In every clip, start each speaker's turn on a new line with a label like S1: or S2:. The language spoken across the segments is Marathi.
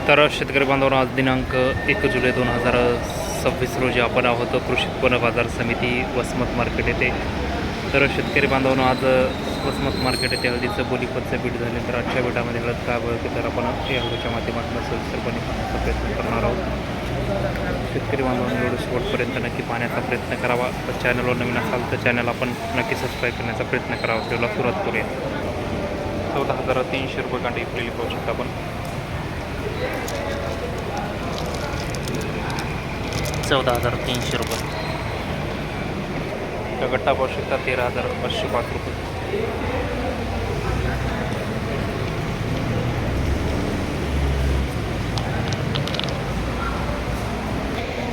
S1: तर शेतकरी बांधवांनो, आज दिनांक 1 जुलै 2026 रोजी आपण आहोत कृषी उत्पन्न बाजार समिती वसमत मार्केट येथे. तर शेतकरी बांधवांनो, आज वसमत मार्केट येथे हळदीचं बोलीपतचं बीट झाल्यानंतर आजच्या बीटामध्ये हळद काय बघते तर आपण या व्हिडिओच्या माध्यमातून सविस्तरपणे पाहण्याचा प्रयत्न करणार आहोत. शेतकरी बांधवांनो, व्हिडिओ शेवटपर्यंत नक्की पाहण्याचा प्रयत्न करावा. चॅनलवर नवीन असाल तर चॅनल आपण नक्की सबस्क्राईब करण्याचा प्रयत्न करावा. व्हिडिओला सुरुवात करूया. 14,300 रुपये कांडी इकडे पाहू शकता आपण. 14,300 रुपये. त्या गट्टा पाहू शकता 13,505 रुपये.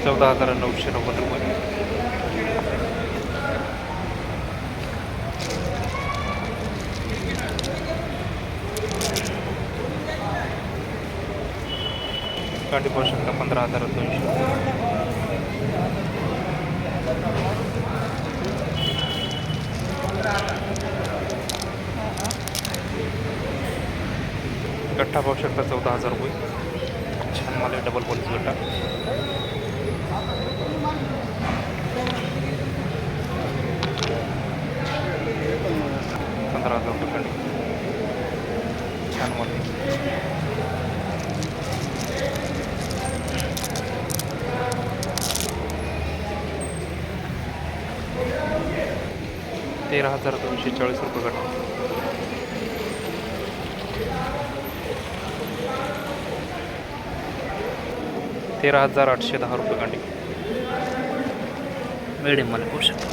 S1: ₹14,990 कांडी पाहू शकता 15,200. गट्टा पाहू शकता 14,000 रुपये. छान माल आहे, डबल पॉलिश गट्टा. ₹15,000 कांडी. छान माल आहे. ₹13,240 गट्टा. ₹13,810 कांडी. मिडियम माल पाहू शकता.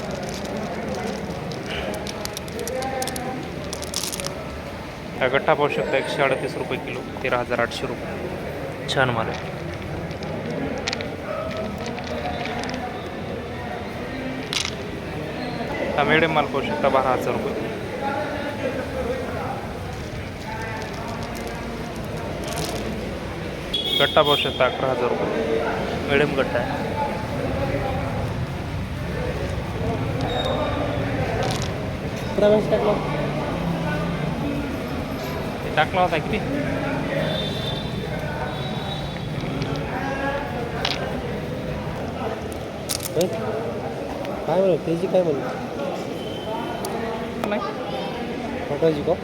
S1: हा गट्टा पाहू शकता 138 रुपये किलो. 13,800 रुपये. छान माल आहे. हा मिडियम माल पाहू शकता 12,000 रुपये. गट्टा पाहू शकता 11,000 रुपये. मिडियम गट्टा आहे. टाकला होता किती?
S2: काय म्हणू त्याची काय म्हणू
S1: नाही
S2: फटाची का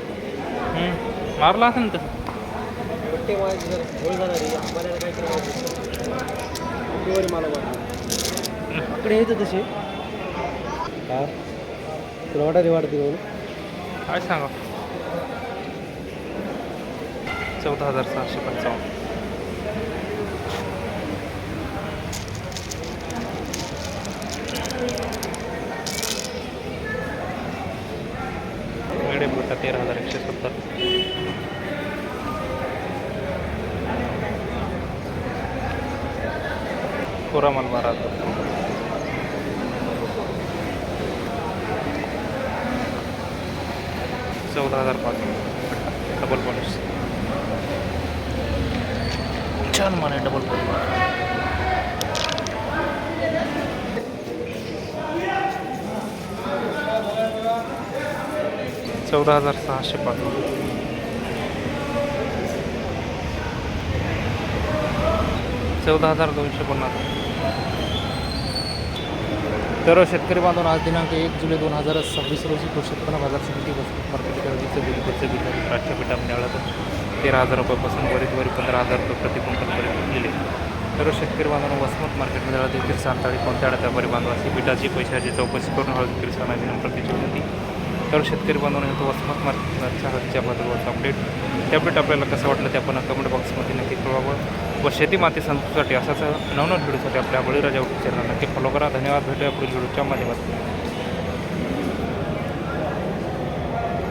S1: मारला असेल ना तसं.
S2: पट्टे माझी जरा होळ जाणार आहे आम्हाला काय करायचं मला आकडे यायचं तसे हा तुला वाटायला वाटते म्हणून
S1: काय सांगा. 14,655. मिडियम गट्टा 13,170. कोरा माल 12,000. ₹14,500. Double polish. छान माल आहे, डबल पॉलिश. ₹14,605. ₹14,250. तर शेतकरी बांधून आज दिनांक 1 जुलै 2026 रोजी कृषी उत्पन्न बाजार समिती वसमत मार्केट हळदीचं बोलीपतचं बीट आजच्या बीटामध्ये आलं तर 13,000 रुपयापासून वरी 15,000 रुपये प्रति क्विंटलपर्यंत दिले. तर शेतकरी बांधवांना वसमत मार्केटमध्ये हळद विक्री सांताळी कोणत्या व्यापारी बांधवाची बिटाची पैशाची चौकशी करून हळद विक्री सांगण्याची विनंती होती. तर शेतकरी बांधवांना तो वसमत मार्केटच्या हळदीच्या बद्दलचं अपडेट आपल्याला कसं वाटलं ते आपण कमेंट बॉक्समध्ये नक्की कळवावं. व शेती माती संतोषासाठी असाच नवनवीन व्हिडिओसाठी आपल्या बळीराजा यूट्यूब चॅनल नक्की फॉलो करा. धन्यवाद. भेटूया पुढील व्हिडिओच्या माध्यमातून.